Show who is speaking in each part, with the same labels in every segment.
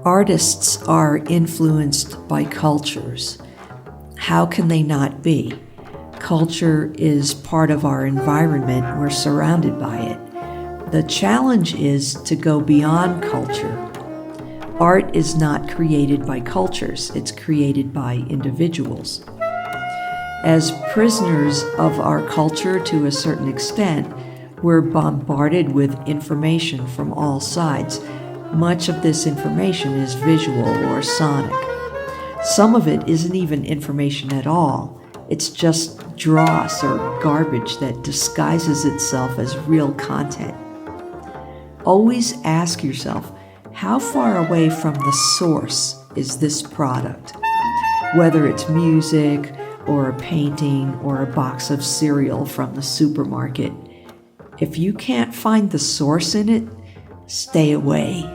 Speaker 1: Artists are influenced by cultures. How can they not be? Culture is part of our environment. We're surrounded by it. The challenge is to go beyond culture. Art is not created by cultures, it's created by individuals. As prisoners of our culture to a certain extent, we're bombarded with information from all sides. Much of this information is visual or sonic. Some of it isn't even information at all. It's just dross or garbage that disguises itself as real content. Always ask yourself, how far away from the source is this product? Whether it's music or a painting or a box of cereal from the supermarket. If you can't find the source in it, stay away.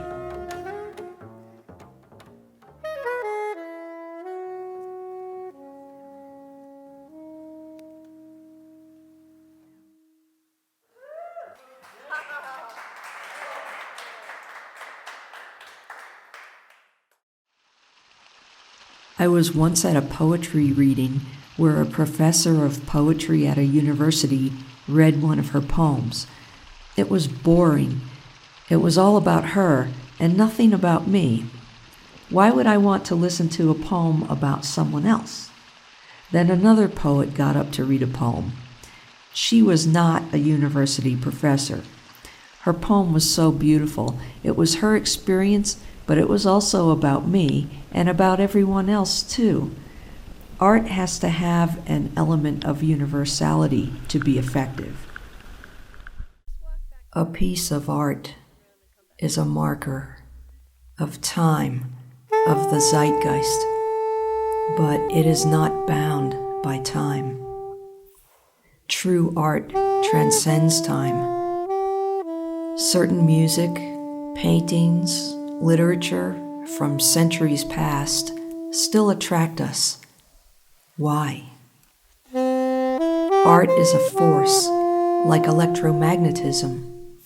Speaker 1: I was once at a poetry reading where a professor of poetry at a university read one of her poems. It was boring. It was all about her and nothing about me. Why would I want to listen to a poem about someone else? Then another poet got up to read a poem. She was not a university professor. Her poem was so beautiful. It was her experience, but it was also about me and about everyone else too. Art has to have an element of universality to be effective. A piece of art is a marker of time, of the zeitgeist, but it is not bound by time. True art transcends time. Certain music, paintings, literature from centuries past still attract us. Why? Art is a force, like electromagnetism.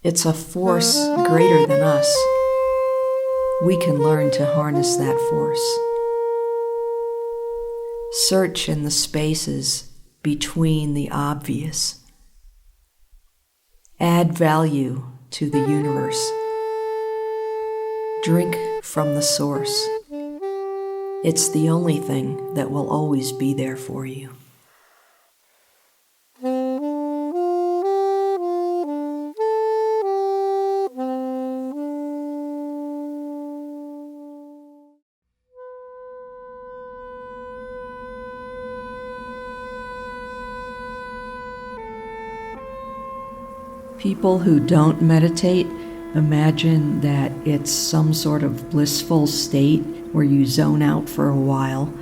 Speaker 1: It's a force greater than us. We can learn to harness that force. Search in the spaces between the obvious. Add value to the universe. Drink from the source. It's the only thing that will always be there for you. People who don't meditate imagine that it's some sort of blissful state where you zone out for a while.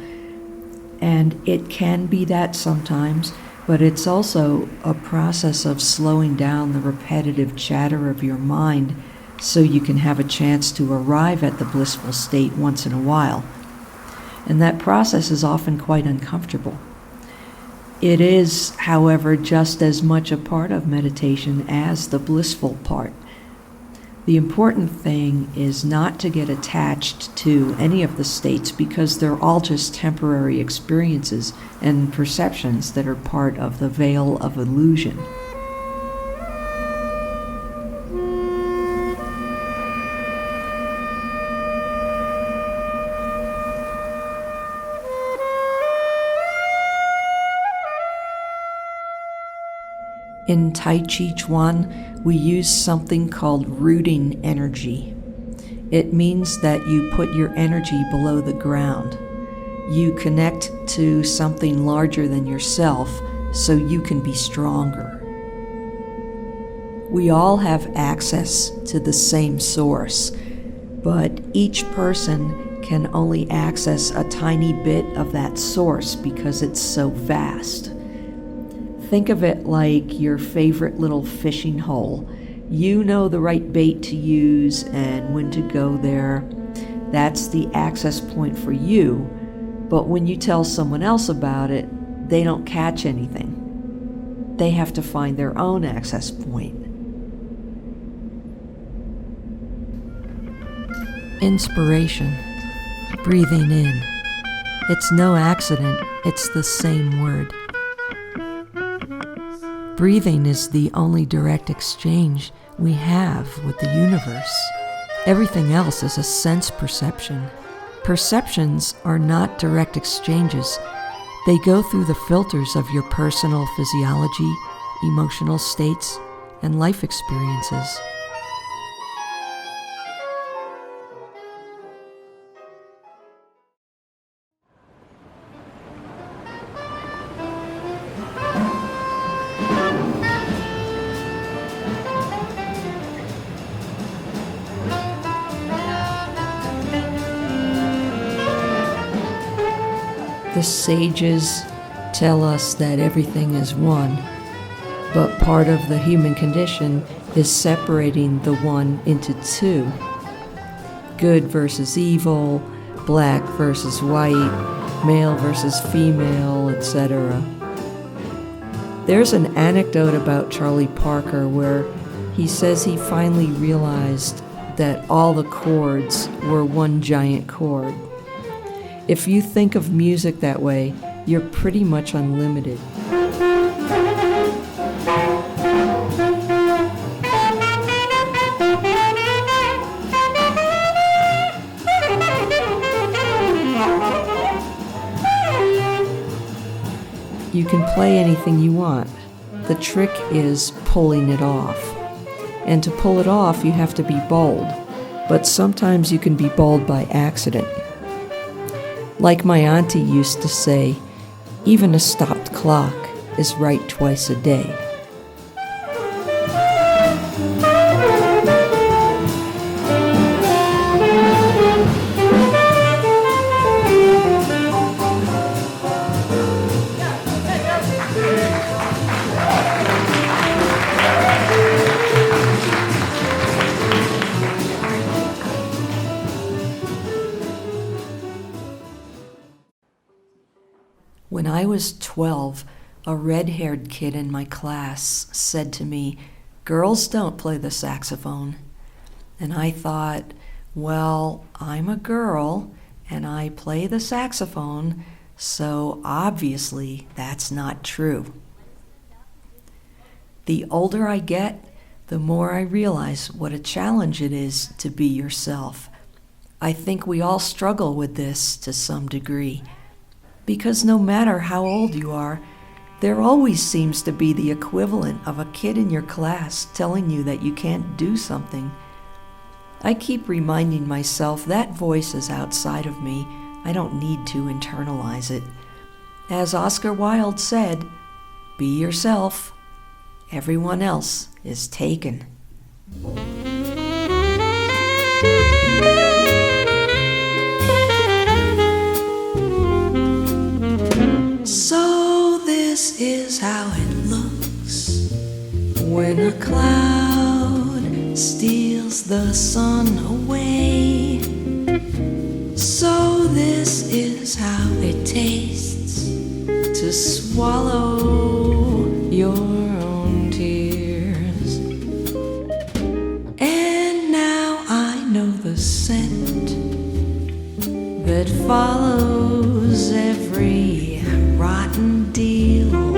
Speaker 1: And it can be that sometimes, but it's also a process of slowing down the repetitive chatter of your mind so you can have a chance to arrive at the blissful state once in a while. And that process is often quite uncomfortable. It is, however, just as much a part of meditation as the blissful part. The important thing is not to get attached to any of the states because they're all just temporary experiences and perceptions that are part of the veil of illusion. In Tai Chi Chuan, we use something called rooting energy. It means that you put your energy below the ground. You connect to something larger than yourself so you can be stronger. We all have access to the same source, but each person can only access a tiny bit of that source because it's so vast. Think of it like your favorite little fishing hole. You know the right bait to use and when to go there. That's the access point for you. But when you tell someone else about it, they don't catch anything. they have to find their own access point. Inspiration, breathing in. It's no accident, it's the same word. Breathing is the only direct exchange we have with the universe. Everything else is a sense perception. Perceptions are not direct exchanges. They go through the filters of your personal physiology, emotional states, and life experiences. The sages tell us that everything is one, but part of the human condition is separating the one into two. Good versus evil, black versus white, male versus female, etc. There's an anecdote about Charlie Parker where he says he finally realized that all the chords were one giant chord. If you think of music that way, you're pretty much unlimited. You can play anything you want. The trick is pulling it off. And to pull it off, you have to be bold. But sometimes you can be bold by accident. Like my auntie used to say, even a stopped clock is right twice a day. When I was 12, a red-haired kid in my class said to me, "Girls don't play the saxophone." And I thought, well, I'm a girl and I play the saxophone, so obviously that's not true. The older I get, the more I realize what a challenge it is to be yourself. I think we all struggle with this to some degree. Because no matter how old you are, there always seems to be the equivalent of a kid in your class telling you that you can't do something. I keep reminding myself that voice is outside of me. I don't need to internalize it. As Oscar Wilde said, be yourself. Everyone else is taken. So this is how it looks when a cloud steals the sun away. So this is how it tastes to swallow your own tears. And now I know the scent that follows every rotten deal.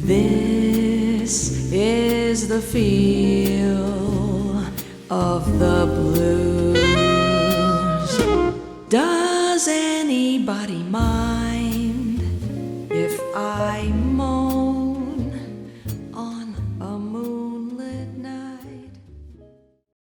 Speaker 1: This is the feel of the blues. Does anybody mind if I